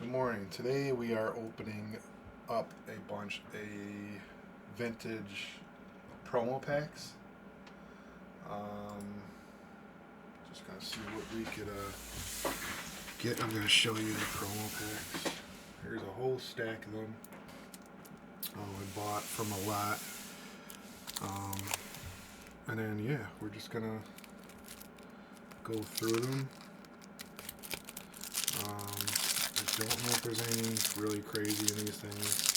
Good morning. Today we are opening up a vintage promo packs. Just gonna see what we could get. I'm gonna show you the promo packs. Here's a whole stack of them. I bought from a lot. And then yeah, we're just gonna go through them. I don't know if there's anything really crazy in these things.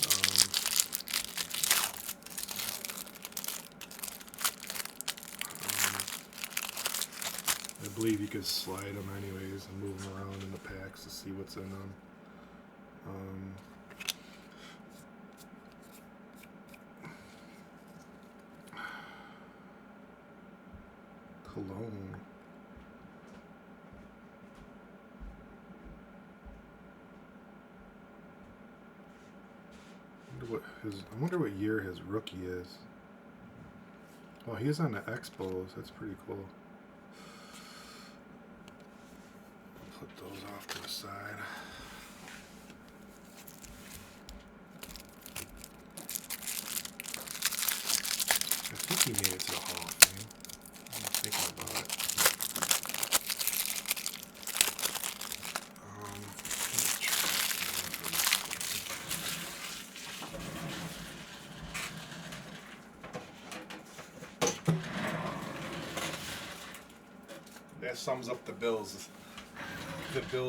I believe you could slide them anyways and move them around in the packs to see what's in them. Cologne. I wonder what year his rookie is. Oh, he's on the Expos. That's pretty cool. Put those off to the side. I think he made it to the Hall of Fame. I'm thinking about it. That sums up the Bills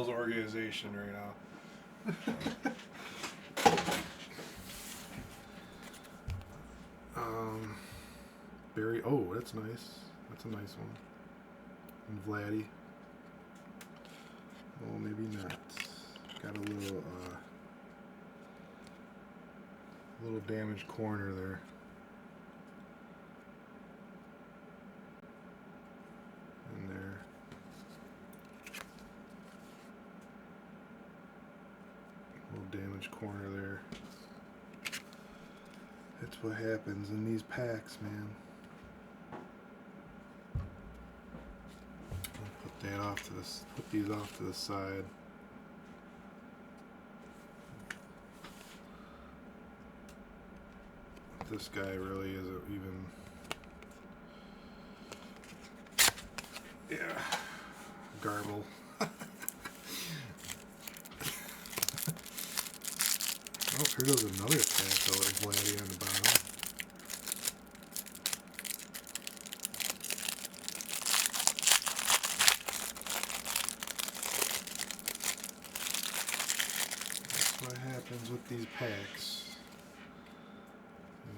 organization right now. Barry, oh, that's nice. That's a nice one. And Vladdy. Oh, maybe not. Got a little damaged corner there. And there. Little damaged corner there. That's what happens in these packs, man. I'll put these off to the side. This guy really isn't even. Yeah, garble. Oh, here goes another pack of Vladdy on the bottom. That's what happens with these packs.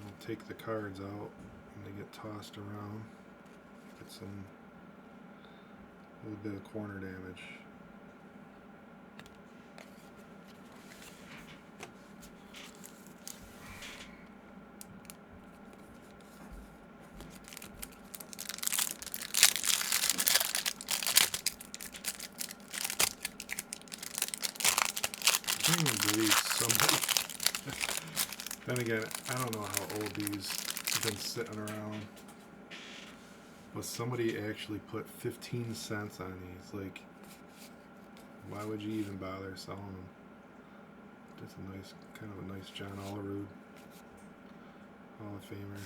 We'll take the cards out and they get tossed around. Get a little bit of corner damage. I can't even believe somebody. Then again, I don't know how old these have been sitting around, but somebody actually put 15 cents on these. Like, why would you even bother selling them? That's kind of a nice John Olerud, Hall of Famer.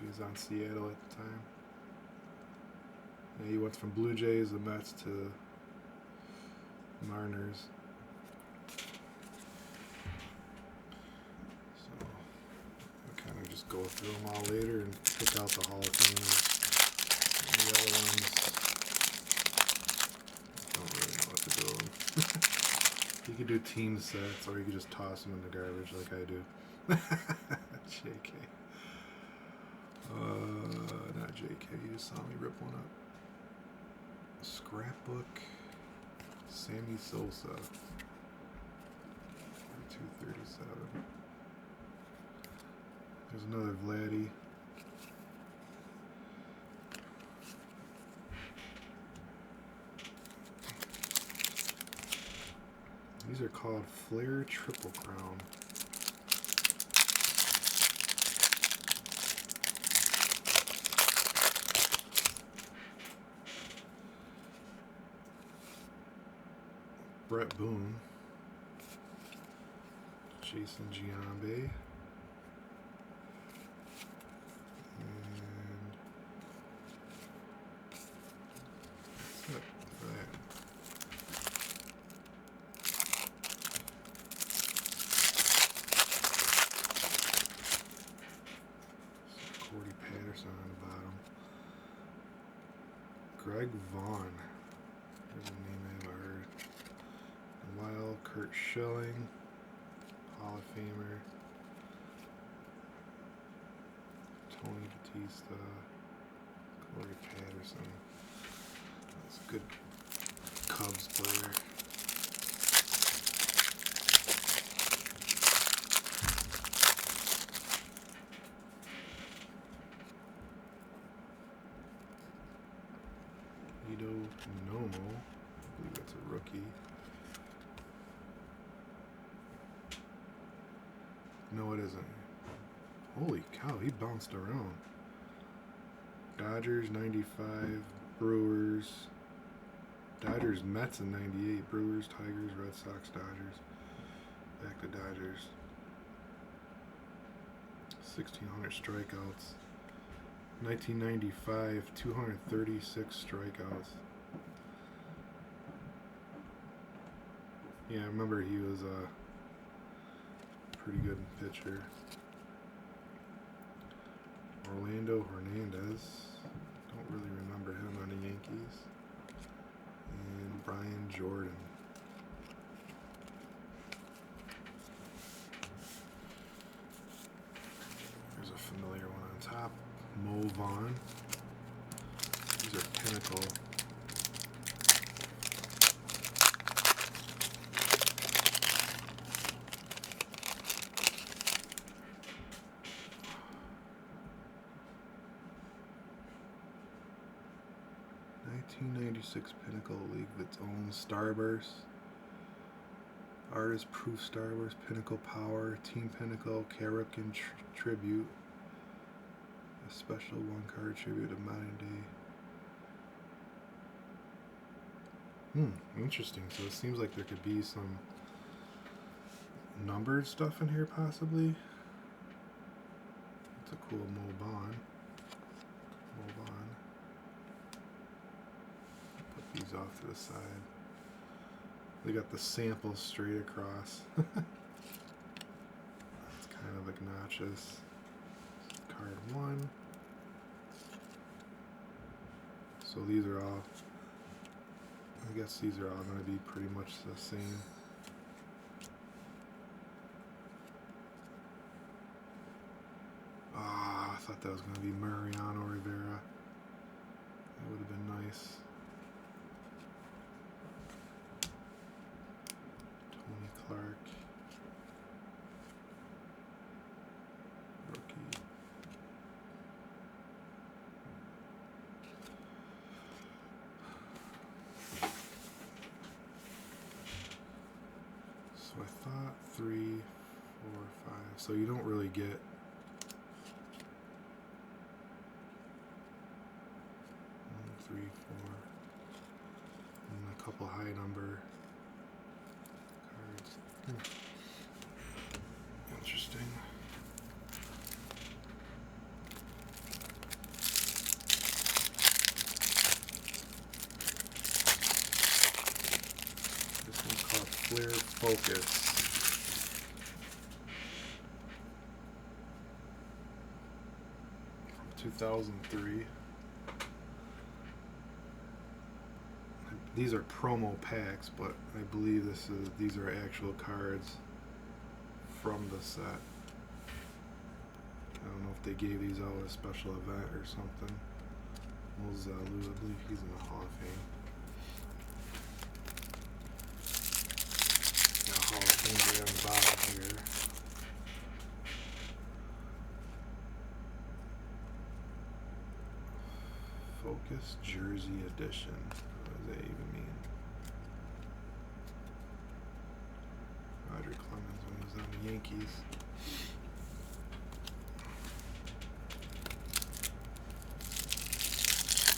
He was on Seattle at the time. Yeah, he went from Blue Jays, the Mets, to Mariners. Just go through them all later and pick out the Hall of Famers. And the other ones, I don't really know what to do with them. You could do team sets, or you could just toss them in the garbage like I do. JK. Not JK, you just saw me rip one up. Scrapbook. Sammy Sosa. 237. There's another Vladdy. These are called Flair Triple Crown. Brett Boone. Jason Giambi. And that's it for that. Cordy Patterson on the bottom. Greg Vaughn. There's a name I haven't heard. Lyle, Kurt Schilling, Hall of Famer. Tony Batista, Corey Patterson. That's a good Cubs player. Ito Nomo, I believe that's a rookie. No, it isn't. Holy cow, he bounced around. Dodgers 95, Brewers, Dodgers, Mets in 98, Brewers, Tigers, Red Sox, Dodgers. Back to Dodgers. 1,600 strikeouts. 1995, 236 strikeouts. Yeah, I remember he was a pretty good pitcher. Orlando Hernandez. Don't really remember him on the Yankees. And Brian Jordan. There's a familiar one on top. Mo Vaughn. These are Pinnacle. '96 Pinnacle League of its own. Starburst. Artist Proof Starburst. Pinnacle Power. Team Pinnacle. Karakin Tribute. A special one-card tribute of modern day. Interesting. So it seems like there could be some numbered stuff in here, possibly. It's a cool Mo Vaughn. Put these off to the side. They got the samples straight across. That's kind of obnoxious. Card 1. So these are all, I guess these are all going to be pretty much the same. Ah, I thought that was going to be Mariano Rivera. That would have been nice. Tony Clark. Rookie. So I thought 3, 4, 5. So you don't really get 1, 3, 4, and a couple high number cards. Interesting. This one's called Clear Focus. From 2003. These are promo packs, but I believe these are actual cards from the set. I don't know if they gave these out at a special event or something. Mozalu, I believe he's in the Hall of Fame. Got a Hall of Fame right on the bottom here. Focus Jersey Edition. What does that even mean? Roger Clemens when he was on the Yankees.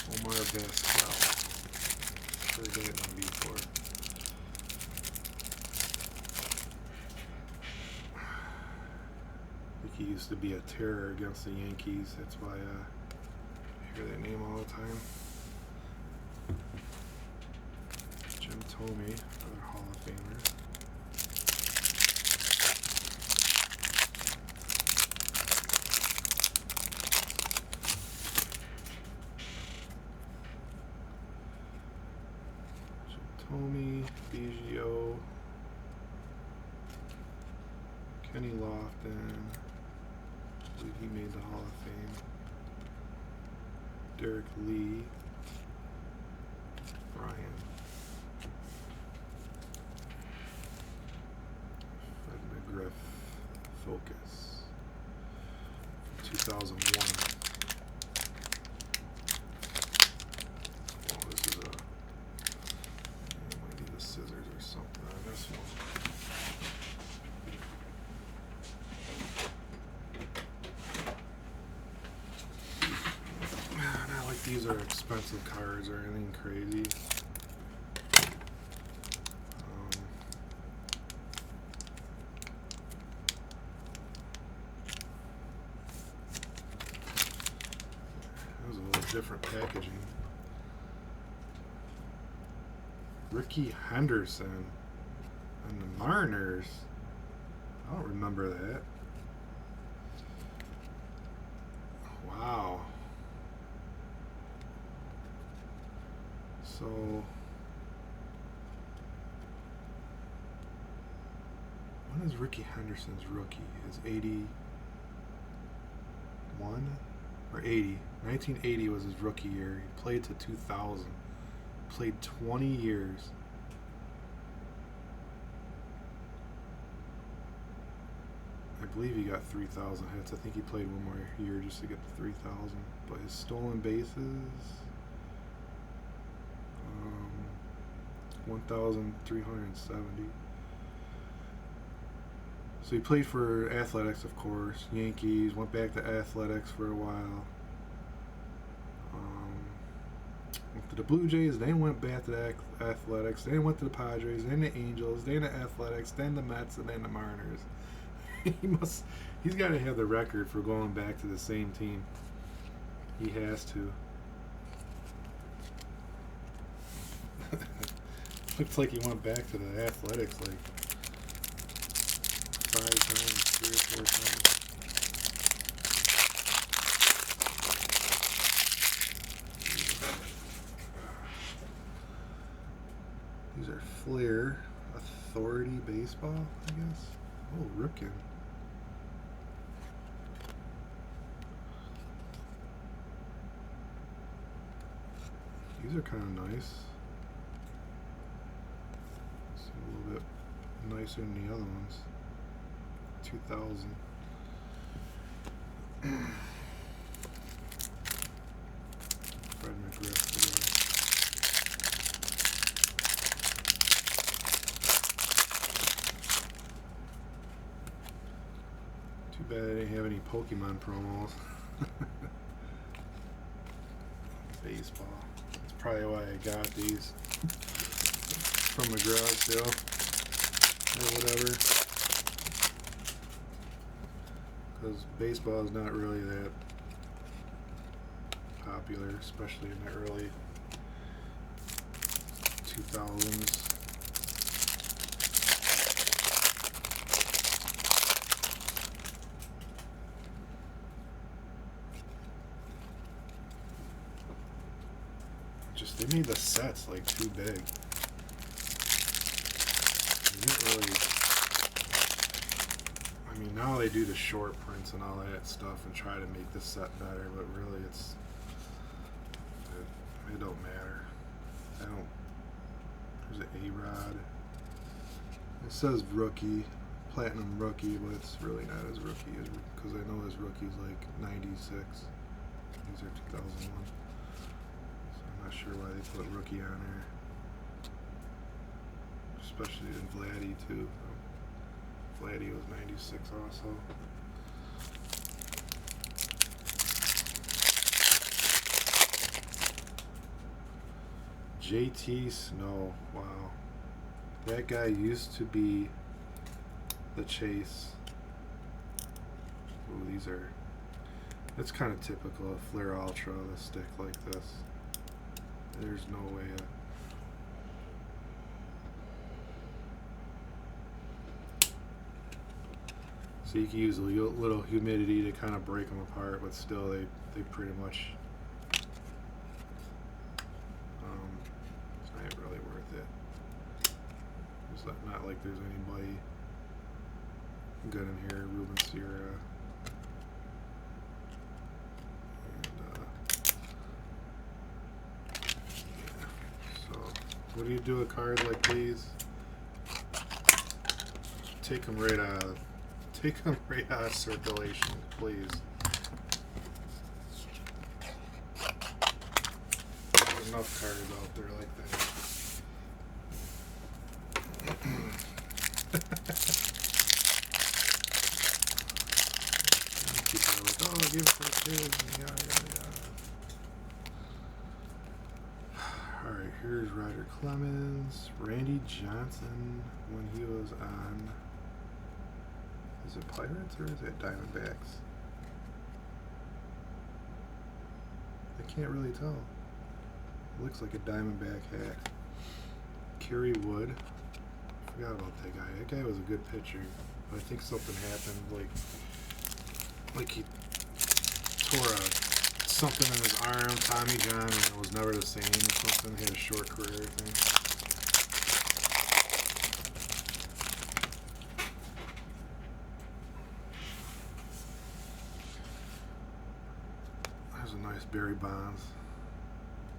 Omar Vizquel. Heard that one before. He used to be a terror against the Yankees. That's why I hear that name all the time. Jim Thome, another Hall of Famer. Thome, Biggio, Kenny Lofton, I believe he made the Hall of Fame. Derek Lee, Brian, Fred McGriff, Focus, 2001. Oh, this is a, I might need the scissors or something on this one. Not like these are expensive cards or anything crazy. That was a little different packaging. Ricky Henderson and the Mariners. I don't remember that. Wow. So when is Ricky Henderson's rookie? Is 81 or 80? 1980 was his rookie year. He played to 2000. Played 20 years. I believe he got 3,000 hits. I think he played one more year just to get to 3,000. But his stolen bases, 1,370. So he played for Athletics, of course, Yankees, went back to Athletics for a while. Went to the Blue Jays, then went back to the Athletics, then went to the Padres, then the Angels, then the Athletics, then the Mets, and then the Mariners. He's got to have the record for going back to the same team. He has to. Looks like he went back to the Athletics like 5 times, 3 or 4 times. These are Flair Authority Baseball, I guess. Oh, Ripken. These are kind of nice. It's a little bit nicer than the other ones. 2000. Fred McGriff today. Too bad I didn't have any Pokemon promos. Baseball. That's probably why I got these from the garage sale or whatever. Because baseball is not really that popular, especially in the early 2000s. Just they made the sets like too big. They didn't really. I mean, now they do the short prints and all that stuff and try to make the set better, but really it don't matter. I don't. There's an A-Rod. It says rookie, platinum rookie, but it's really not his rookie, because I know his rookie's like 96. These are 2001. Not sure why they put rookie on there, especially in Vladdy too. Vladdy was 96 also. JT Snow, wow, that guy used to be the Chase Ooh, these are. It's kind of typical of Flair Ultra, the stick like this. There's no way. So you can use a little humidity to kind of break them apart, but still they pretty much. It's not really worth it. It's not like there's anybody good in here. Ruben Sierra. What do you do with cards like these? Take them right out of circulation, please. There's enough cards out there like that. People are like, oh, give it to the kids, and yada yada yada. Alright, here's Roger Clemens, Randy Johnson when he was on, is it Pirates or is it Diamondbacks? I can't really tell. It looks like a Diamondback hat. Kerry Wood, I forgot about that guy. That guy was a good pitcher, but I think something happened, like he tore something in his arm, Tommy John, and it was never the same or something. He had a short career, I think. There's a nice Barry Bonds.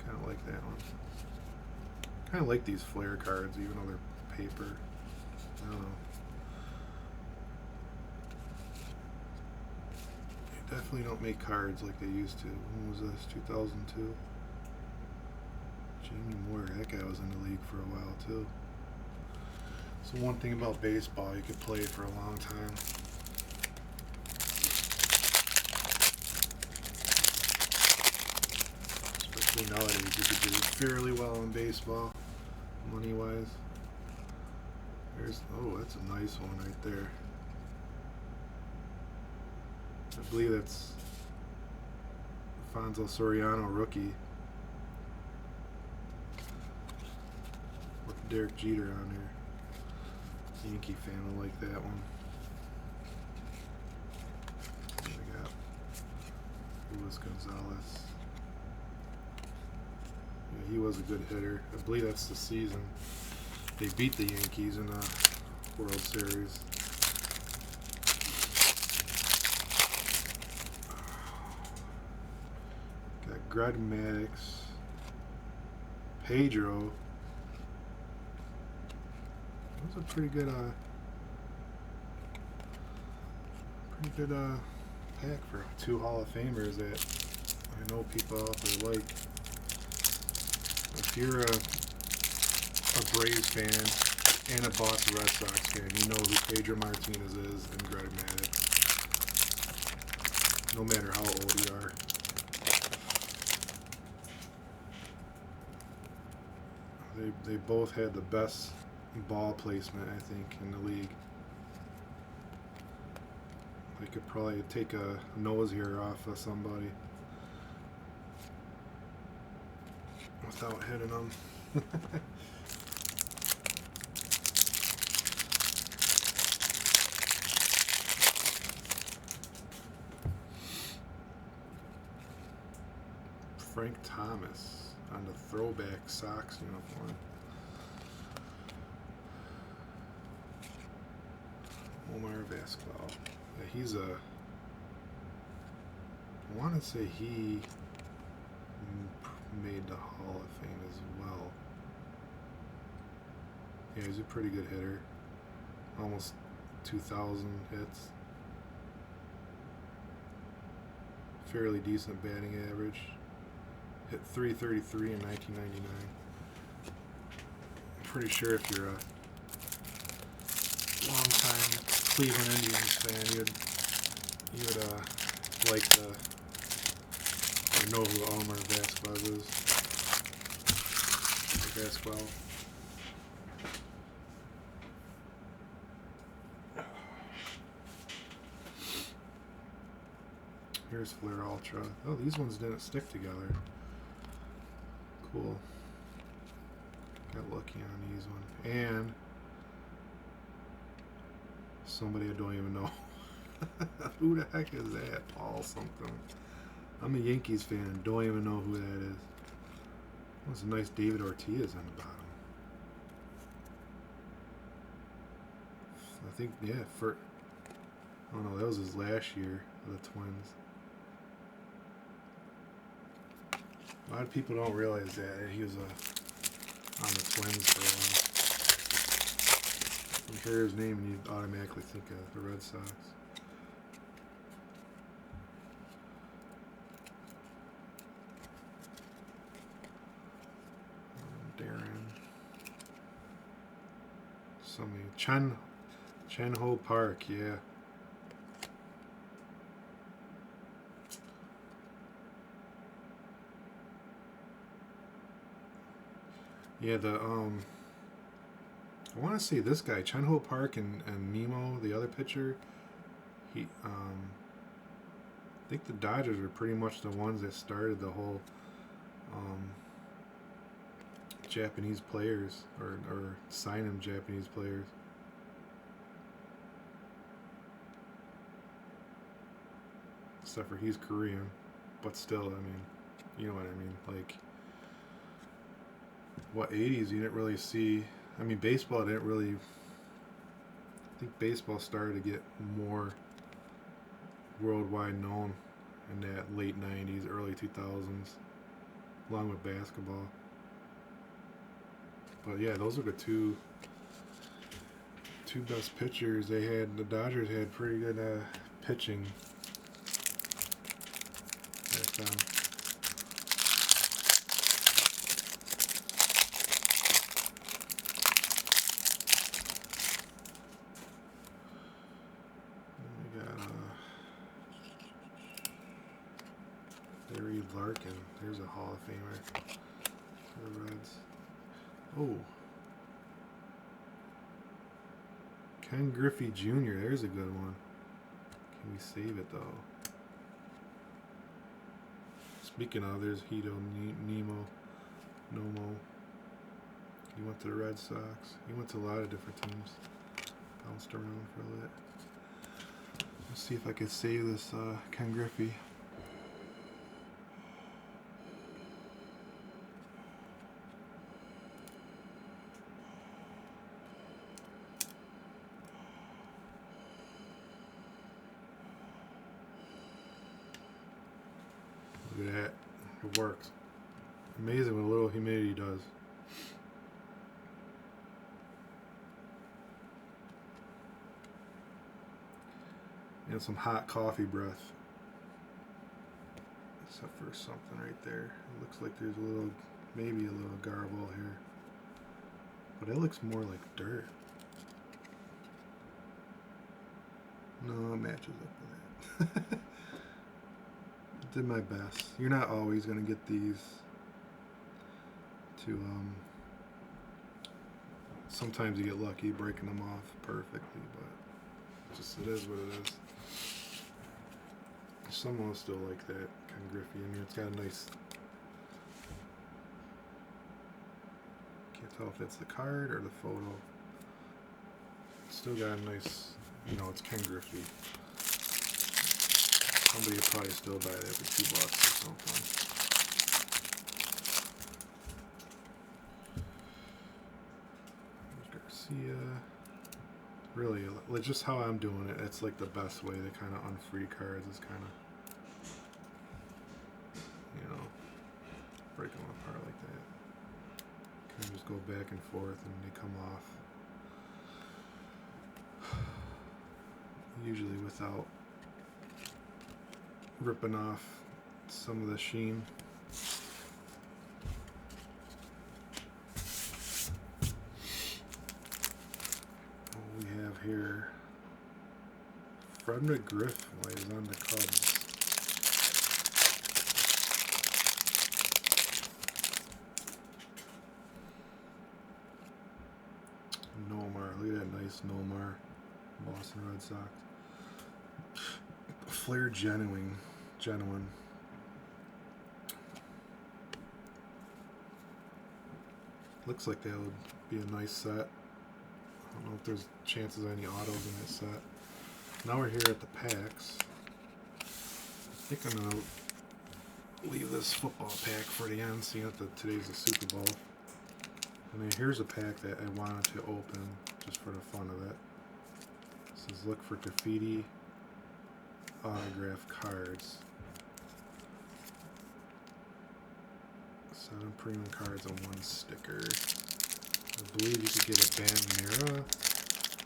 Kind of like that one. Kind of like these Flair cards, even though they're paper. I don't know. Definitely don't make cards like they used to. When was this? 2002? Jamie Moore, that guy was in the league for a while too. So one thing about baseball, you could play it for a long time. Especially nowadays, you could do fairly well in baseball, money-wise. Oh, that's a nice one right there. I believe that's Alfonso Soriano, rookie, with Derek Jeter on there. Yankee fan will like that one. We got Luis Gonzalez. Yeah, he was a good hitter. I believe that's the season they beat the Yankees in the World Series. Greg Maddux, Pedro. That was a pretty good pack for two Hall of Famers that I know people out there like. If you're a Braves fan and a Boston Red Sox fan, you know who Pedro Martinez is and Greg Maddux. No matter how old you are. They both had the best ball placement, I think, in the league. They could probably take a nose hair off of somebody without hitting them. Frank Thomas on the throwback Sox uniform. Omar Vizquel. Yeah, he's a. I want to say he made the Hall of Fame as well. Yeah, he's a pretty good hitter. Almost 2,000 hits. Fairly decent batting average. Hit 333 in 1999. I'm pretty sure if you're a long-time Cleveland Indians fan, you'd like the, or know who Omar Vizquel is. Vizquel. Here's Flare Ultra. Oh, these ones didn't stick together. Cool. Got lucky on these ones. And somebody I don't even know. Who the heck is that? Paul something. I'm a Yankees fan. Don't even know who that is. There's a nice David Ortiz on the bottom. I think, yeah, oh no, that was his last year of the Twins. A lot of people don't realize that he was on the Twins for a while. You hear his name and you automatically think of the Red Sox. Darren. Somebody. Chen Ho Park, yeah. Yeah, I want to say this guy, Chen Ho Park and Nemo, the other pitcher, I think the Dodgers are pretty much the ones that started the whole Japanese players or signing Japanese players. Except for he's Korean, but still, I mean, you know what I mean. Like, what 80s you didn't really see. I mean, baseball didn't really. I think baseball started to get more worldwide known in that late 90s, early 2000s, along with basketball. But yeah, those are the two best pitchers. The Dodgers had pretty good pitching back then. We got Larry Larkin. There's a Hall of Famer for the Reds. Oh, Ken Griffey Jr. There's a good one. Can we save it though? Speaking of, there's Hito Nomo. He went to the Red Sox. He went to a lot of different teams. Bounced around for a bit. Let's see if I can save this Ken Griffey. Look at that. It works. Amazing what a little humidity does. And some hot coffee breath. Except for something right there. It looks like there's maybe a little garble here. But it looks more like dirt. No, it matches up with that. Did my best. You're not always going to get these to, sometimes you get lucky breaking them off perfectly, but it is what it is. Some will still like that Ken Griffey in here. It's got a nice, can't tell if it's the card or the photo. It's still got a nice, it's Ken Griffey. Somebody would probably still buy that for $2 or something. There's Garcia. Really, just how I'm doing it, it's like the best way to kind of unfree cards is kind of, break them apart like that. Kind of just go back and forth and they come off. Usually without ripping off some of the sheen. What we have here, Fred McGriff is on the Cubs. Nomar, look at that nice Nomar, Boston Red Sox. Flair Genuine, genuine. Looks like that would be a nice set. I don't know if there's chances of any autos in this set. Now we're here at the packs. I think I'm gonna leave this football pack for the end, seeing that today's the Super Bowl. And then here's a pack that I wanted to open just for the fun of it. It says look for graffiti autograph cards. 7 premium cards and 1 sticker. I believe you could get a Bam.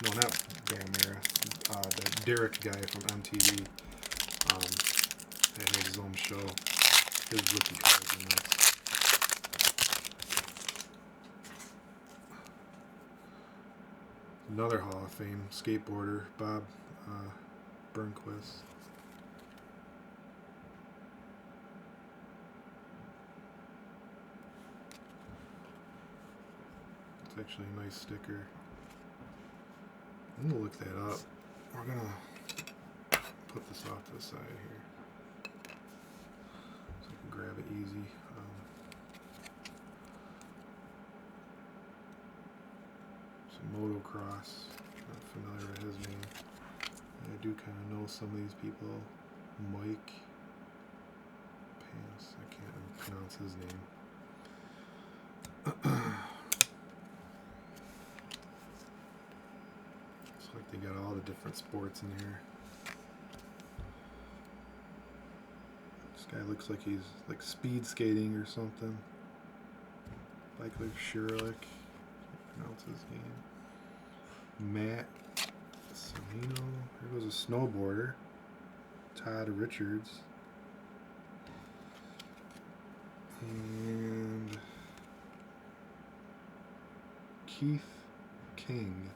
No, not Bam. The Derek guy from MTV. That had his own show. His rookie cards in this. Another Hall of Fame skateboarder, Bob Burnquist. It's actually a nice sticker. I'm gonna look that up. We're gonna put this off to the side here so I can grab it easy. Some motocross. Not familiar with his name. I do kind of know some of these people. Mike Pants. I can't even pronounce his name. Looks like they got all the different sports in here. This guy looks like he's like speed skating or something. Like Sherlick. Can't pronounce his name. Matt Salino. Here goes a snowboarder. Todd Richards. And Keith King.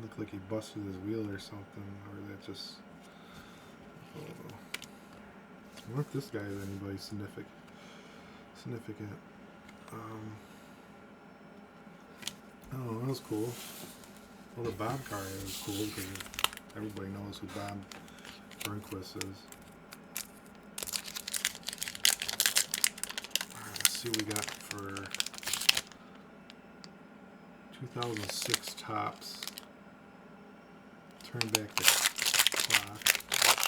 Looked like he busted his wheel or something, or that just. I don't know. I wonder if this guy is anybody significant. Oh, that was cool. Well, the Bob card was cool because everybody knows who Bob Burnquist is. Alright, let's see what we got for 2006 Topps. Turn back the clock.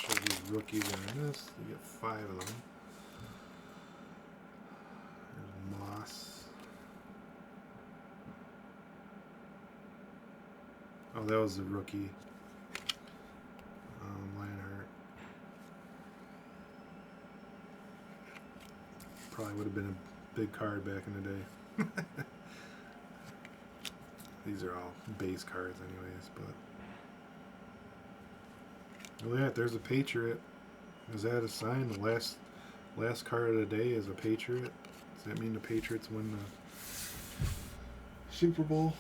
Show these rookies in this. You get 5 of them. There's Moss. Oh, that was the rookie. Lionheart. Probably would have been a big card back in the day. These are all base cards anyways, but look at that, there's a Patriot. Is that a sign? The last card of the day is a Patriot. Does that mean the Patriots win the Super Bowl?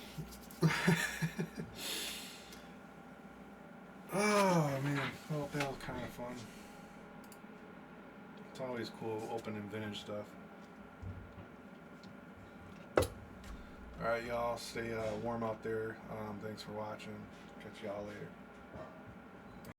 Oh man, well that was kind of fun. It's always cool opening vintage stuff. Alright y'all, stay warm out there. Thanks for watching. Catch y'all later.